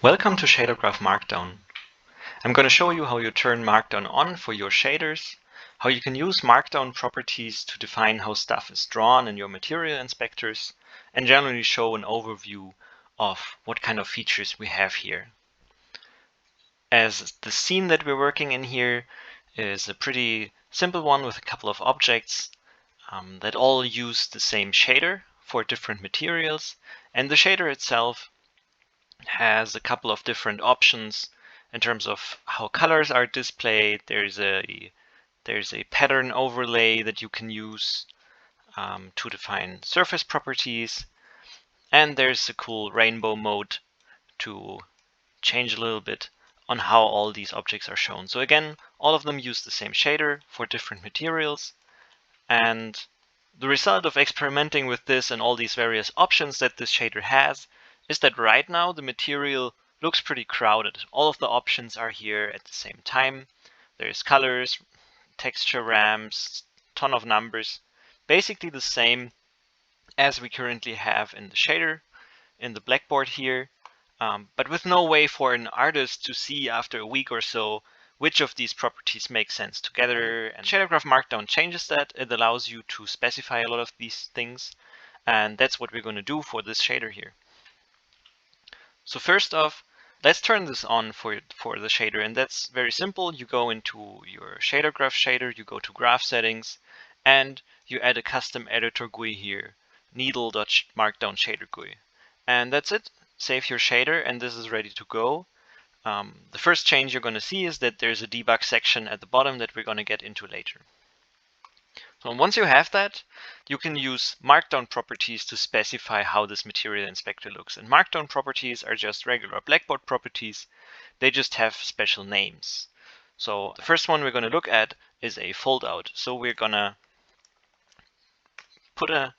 Welcome to Shader Graph Markdown. I'm going to show you how you turn Markdown on for your shaders, how you can use Markdown properties to define how stuff is drawn in your material inspectors, and generally show an overview of what kind of features we have here. As the scene that we're working in here is a pretty simple one with a couple of objects that all use the same shader for different materials, and the shader itself has a couple of different options in terms of how colors are displayed. There's a pattern overlay that you can use to define surface properties, and there's a cool rainbow mode to change a little bit on how all these objects are shown. So again, all of them use the same shader for different materials, and the result of experimenting with this and all these various options that this shader has is that right now the material looks pretty crowded. All of the options are here at the same time. There's colors, texture ramps, ton of numbers, basically the same as we currently have in the shader, in the blackboard here, but with no way for an artist to see after a week or so which of these properties make sense together. And Shader Graph Markdown changes that. It allows you to specify a lot of these things, and that's what we're going to do for this shader here. So first off, let's turn this on for the shader, and that's very simple. You go into your Shader Graph shader, you go to Graph Settings, and you add a custom editor GUI here, needle.markdown shader GUI. And that's it. Save your shader, and this is ready to go. The first change you're going to see is that there's a debug section at the bottom that we're going to get into later. So once you have that, you can use Markdown properties to specify how this material inspector looks. And Markdown properties are just regular Blackboard properties. They just have special names. So the first one we're going to look at is a foldout. So we're going to put a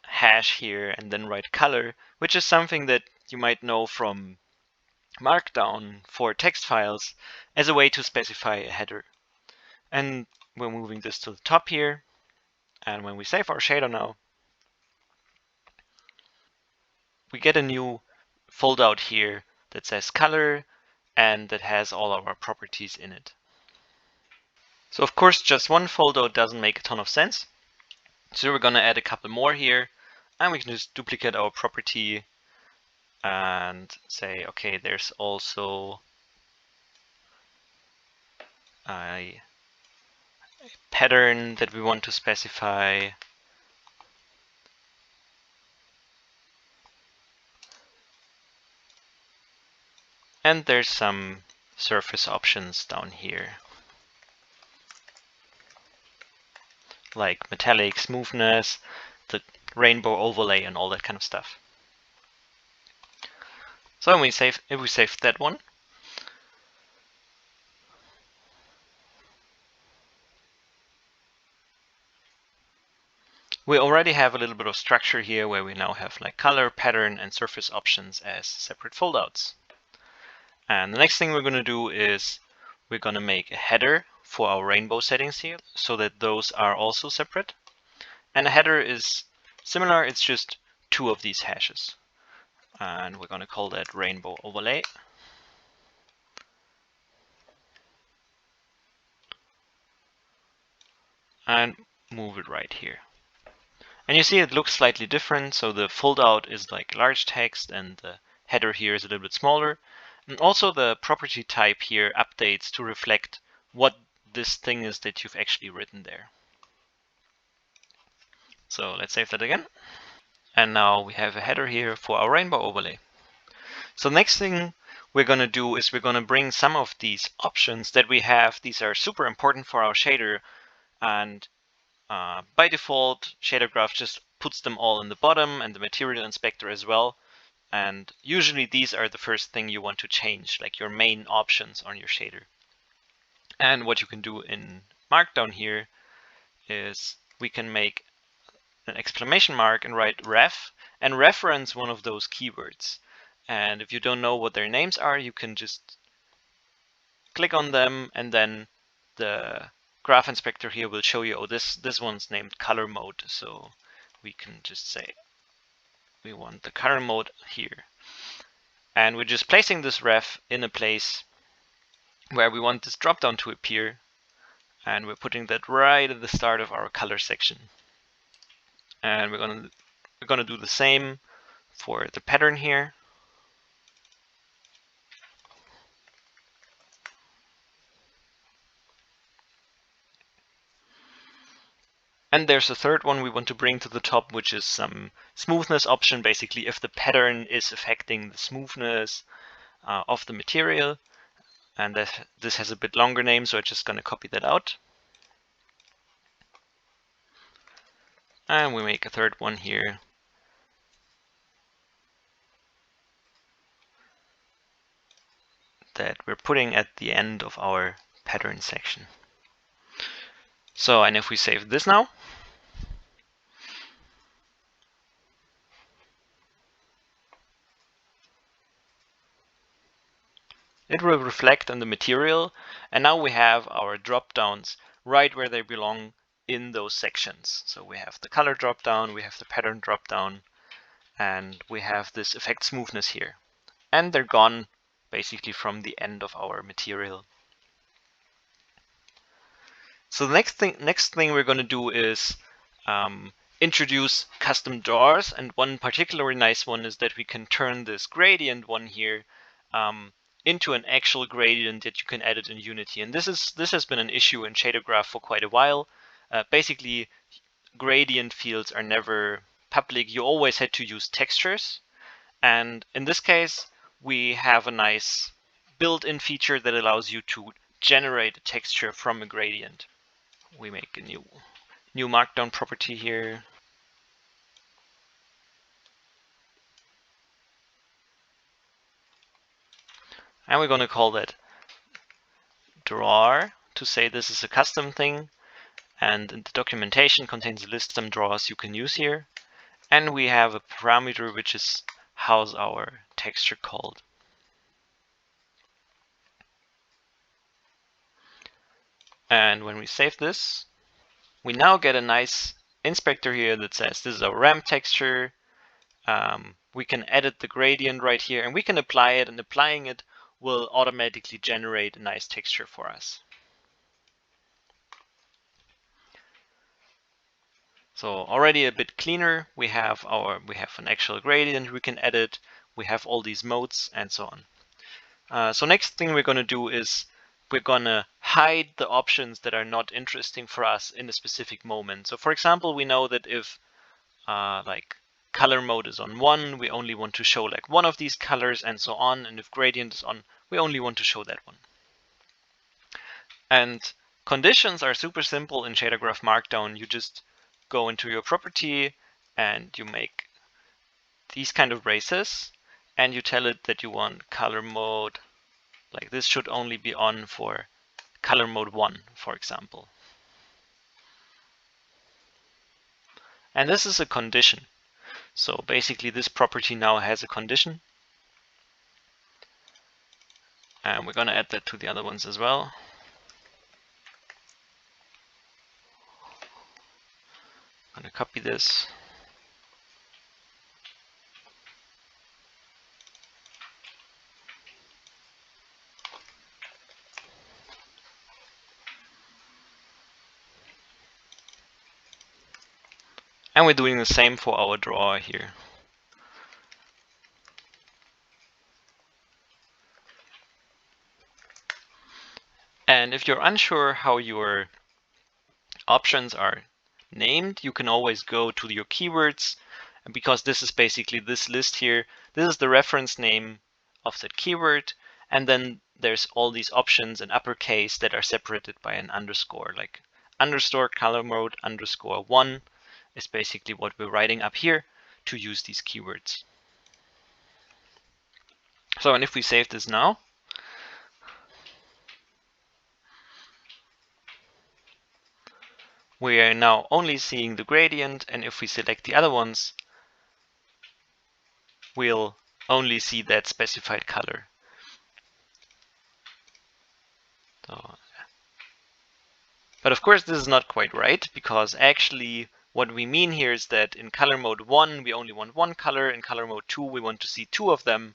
hash here and then write color, which is something that you might know from Markdown for text files as a way to specify a header. And we're moving this to the top here. And when we save our shader now, we get a new foldout here that says color and that has all of our properties in it. So of course, just one foldout doesn't make a ton of sense. So we're going to add a couple more here, and we can just duplicate our property and say, okay, there's also a pattern that we want to specify. And there's some surface options down here, like metallic, smoothness, the rainbow overlay, and all that kind of stuff. So when if we save that one, we already have a little bit of structure here where we now have like color, pattern, and surface options as separate foldouts. And the next thing we're going to do is we're going to make a header for our rainbow settings here so that those are also separate. And a header is similar, it's just two of these hashes. And we're going to call that rainbow overlay. And move it right here. And you see it looks slightly different. So the foldout is like large text and the header here is a little bit smaller. And also the property type here updates to reflect what this thing is that you've actually written there. So let's save that again. And now we have a header here for our rainbow overlay. So next thing we're going to do is we're going to bring some of these options that we have. These are super important for our shader. And by default, Shader Graph just puts them all in the bottom and the material inspector as well. And usually these are the first thing you want to change, like your main options on your shader. And what you can do in Markdown here is we can make an exclamation mark and write ref and reference one of those keywords. And if you don't know what their names are, you can just click on them, and then the graph inspector here will show you, oh, this one's named color mode. So we can just say we want the color mode here. And we're just placing this ref in a place where we want this dropdown to appear. And we're putting that right at the start of our color section. And we're gonna do the same for the pattern here. And there's a third one we want to bring to the top, which is some smoothness option. Basically, if the pattern is affecting the smoothness of the material. And this has a bit longer name, so I'm just going to copy that out. And we make a third one here. That we're putting at the end of our pattern section. So, and if we save this now, it will reflect on the material, and now we have our drop downs right where they belong in those sections. So we have the color drop down, we have the pattern drop down, and we have this effect smoothness here. And they're gone basically from the end of our material. So the next thing we're going to do is introduce custom drawers, and one particularly nice one is that we can turn this gradient one here into an actual gradient that you can edit in Unity. And this has been an issue in ShaderGraph for quite a while. Basically, gradient fields are never public. You always had to use textures, and in this case, we have a nice built-in feature that allows you to generate a texture from a gradient. We make a new Markdown property here. And we're going to call that drawer to say this is a custom thing. And the documentation contains a list of some drawers you can use here. And we have a parameter which is how's our texture called. And when we save this, we now get a nice inspector here that says this is a ramp texture. We can edit the gradient right here, and we can apply it, and applying it will automatically generate a nice texture for us. So already a bit cleaner. We have an actual gradient we can edit. We have all these modes and so on. So next thing we're going to do is we're going to hide the options that are not interesting for us in a specific moment. So for example, we know that if like color mode is on 1, we only want to show like one of these colors and so on. And if gradient is on, we only want to show that one. And conditions are super simple in ShaderGraph Markdown. You just go into your property and you make these kind of braces, and you tell it that you want color mode, like this should only be on for color mode 1, for example. And this is a condition. So basically this property now has a condition. And we're going to add that to the other ones as well. I'm going to copy this. And we're doing the same for our drawer here. And if you're unsure how your options are named, you can always go to your keywords, because this is basically this list here. This is the reference name of that keyword, and then there's all these options in uppercase that are separated by an underscore, like underscore color mode underscore 1 is basically what we're writing up here to use these keywords. So, and if we save this now, we are now only seeing the gradient, and if we select the other ones, we'll only see that specified color. So, but of course this is not quite right, because actually what we mean here is that in color mode 1 we only want one color, in color mode 2 we want to see 2 of them,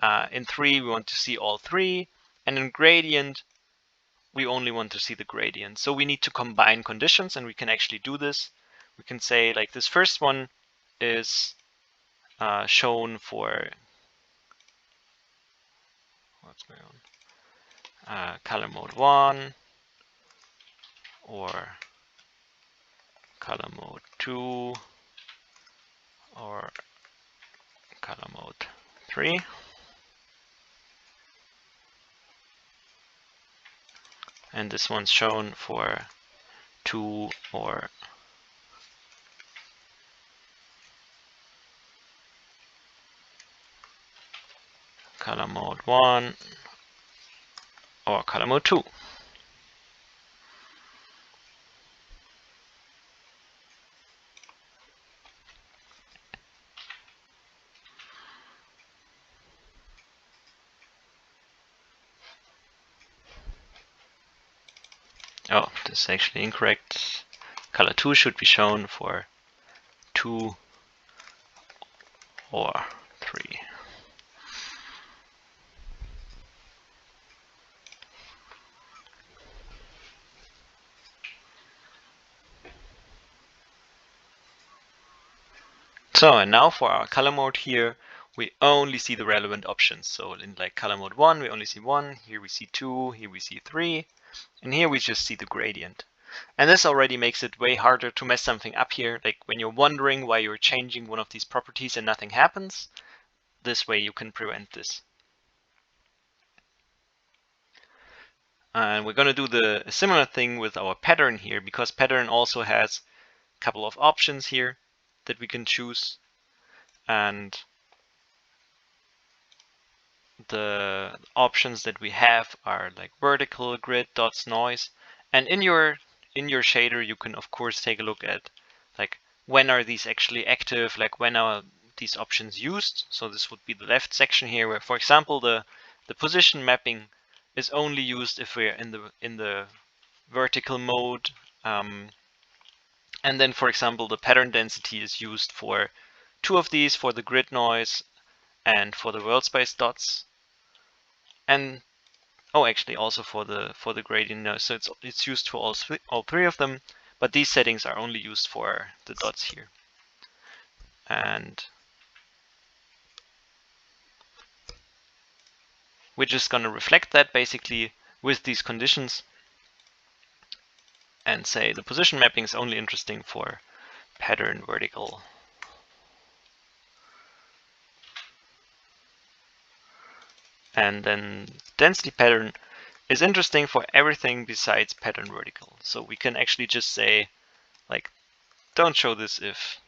In 3, we want to see all 3. And in gradient, we only want to see the gradient. So we need to combine conditions, and we can actually do this. We can say, like, this first one is shown for, what's going on? Color mode 1 or color mode 2 or color mode 3. And this one's shown for 2 or color mode 1 or color mode 2. Oh, this is actually incorrect. Color 2 should be shown for 2 or 3. So, and now for our color mode here, we only see the relevant options. So in like color mode 1, we only see 1, here we see 2, here we see 3, and here we just see the gradient. And this already makes it way harder to mess something up here. Like when you're wondering why you're changing one of these properties and nothing happens, this way you can prevent this. And we're going to do a similar thing with our pattern here, because pattern also has a couple of options here that we can choose. And the options that we have are like vertical, grid, dots, noise. And in your shader, you can of course take a look at like when are these actually active, like when are these options used. So this would be the left section here, where for example the position mapping is only used if we're in the vertical mode. And then for example the pattern density is used for 2 of these, for the grid noise and for the world space dots. And actually also for the gradient noise. So it's used for all 3 of them, but these settings are only used for the dots here. And we're just going to reflect that basically with these conditions and say the position mapping is only interesting for pattern vertical. And then density pattern is interesting for everything besides pattern vertical. So we can actually just say, like, don't show this if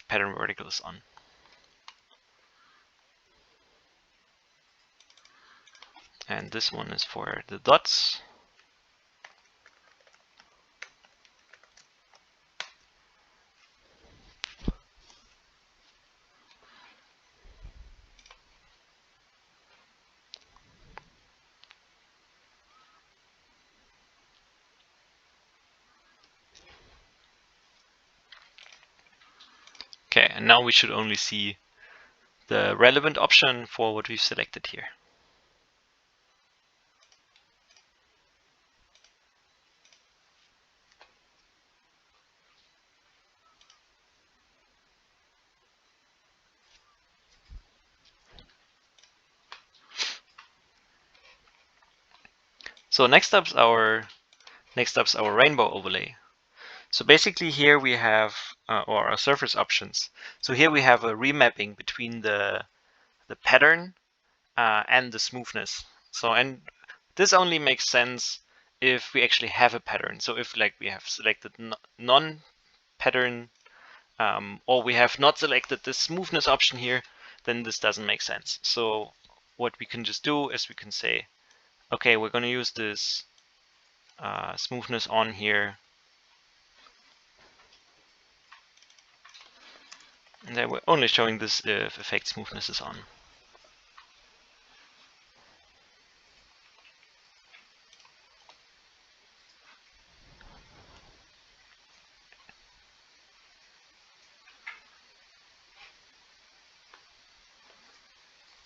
pattern vertical is on. And this one is for the dots. Okay, and now we should only see the relevant option for what we've selected here. So next up's our rainbow overlay. So basically here we have or our surface options. So here we have a remapping between the pattern and the smoothness. So, and this only makes sense if we actually have a pattern. So if like we have selected non-pattern or we have not selected the smoothness option here, then this doesn't make sense. So what we can just do is we can say, okay, we're going to use this smoothness on here. And then we're only showing this if effect smoothness is on.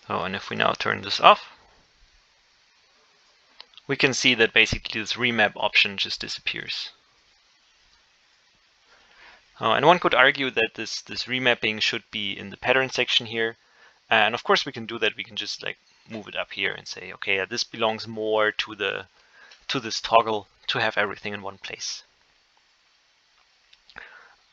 Oh, and if we now turn this off, we can see that basically this remap option just disappears. Oh, and one could argue that this remapping should be in the pattern section here. And of course we can do that. We can just like move it up here and say, okay, this belongs more to this toggle to have everything in one place.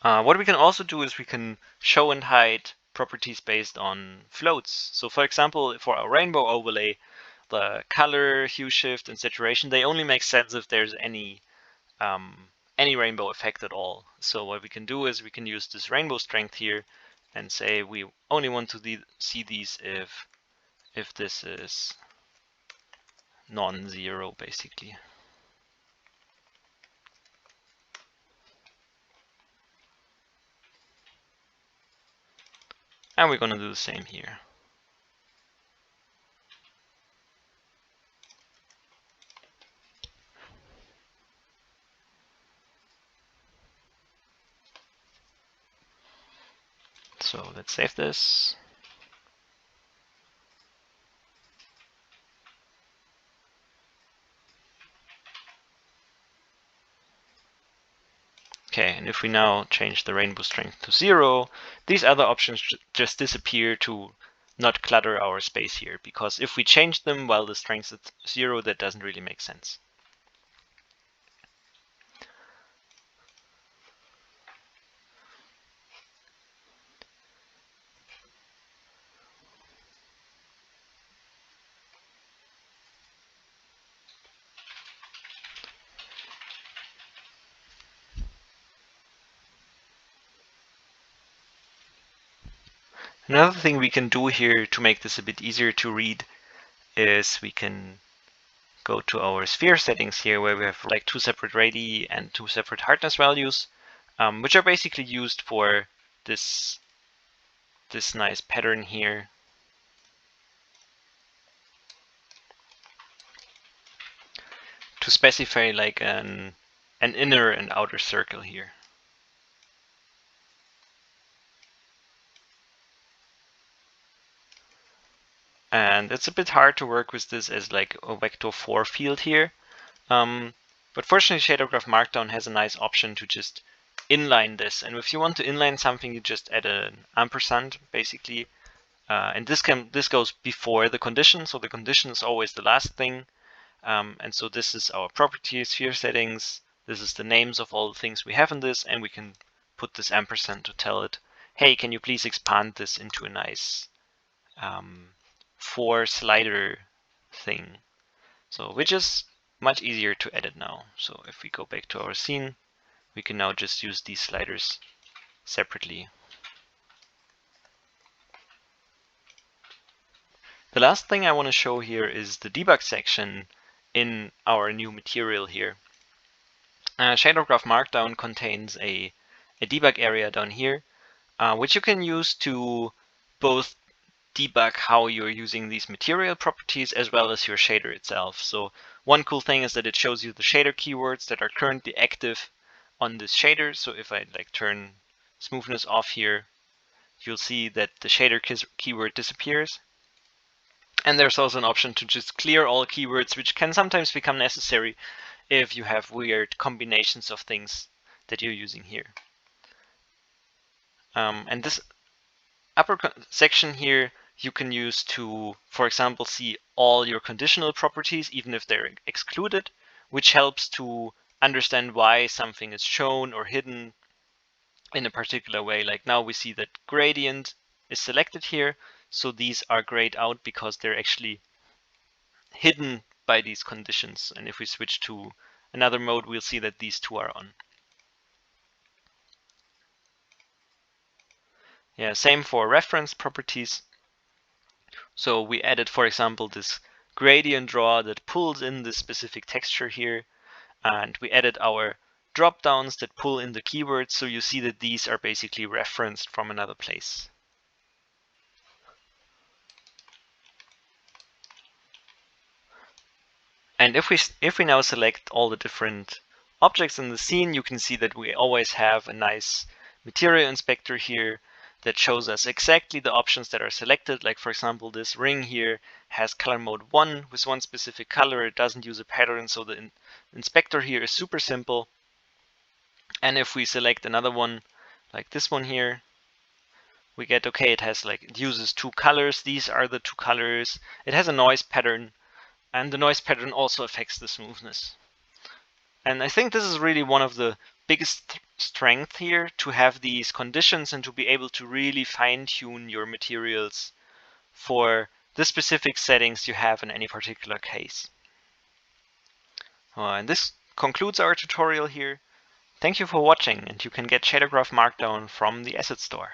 What we can also do is we can show and hide properties based on floats. So for example, for our rainbow overlay, the color, hue shift, and saturation, they only make sense if there's any rainbow effect at all. So what we can do is we can use this rainbow strength here and say we only want to see these if this is non-zero, basically. And we're going to do the same here. So let's save this. Okay, and if we now change the rainbow strength to 0, these other options just disappear to not clutter our space here, because if we change them while the strength is 0, that doesn't really make sense. Another thing we can do here to make this a bit easier to read is we can go to our sphere settings here, where we have like 2 separate radii and 2 separate hardness values, which are basically used for this nice pattern here. To specify like an inner and outer circle here. And it's a bit hard to work with this as like a vector 4 field here. But fortunately, ShaderGraph Markdown has a nice option to just inline this. And if you want to inline something, you just add an ampersand, basically. And this goes before the condition, so the condition is always the last thing. And so this is our property sphere settings. This is the names of all the things we have in this, and we can put this ampersand to tell it, hey, can you please expand this into a nice 4 slider thing. So which is much easier to edit now. So if we go back to our scene, we can now just use these sliders separately. The last thing I want to show here is the debug section in our new material here. ShaderGraph Markdown contains a debug area down here, which you can use to both debug how you're using these material properties as well as your shader itself. So one cool thing is that it shows you the shader keywords that are currently active on this shader. So if I like turn smoothness off here, you'll see that the shader keyword disappears. And there's also an option to just clear all keywords, which can sometimes become necessary if you have weird combinations of things that you're using here. And this upper section here you can use to, for example, see all your conditional properties, even if they're excluded, which helps to understand why something is shown or hidden in a particular way. Like now we see that gradient is selected here, so these are grayed out because they're actually hidden by these conditions. And if we switch to another mode, we'll see that these two are on. Yeah, same for reference properties. So we added, for example, this gradient draw that pulls in this specific texture here. And we added our drop downs that pull in the keywords. So you see that these are basically referenced from another place. And if we now select all the different objects in the scene, you can see that we always have a nice material inspector here that shows us exactly the options that are selected. Like for example, this ring here has color mode 1 with one specific color. It doesn't use a pattern, so the inspector here is super simple. And if we select another one, like this one here, we get, okay, it uses 2 colors. These are the 2 colors. It has a noise pattern, and the noise pattern also affects the smoothness. And I think this is really one of the biggest strength here, to have these conditions and to be able to really fine-tune your materials for the specific settings you have in any particular case. And this concludes our tutorial here. Thank you for watching, and you can get Shader Graph Markdown from the Asset Store.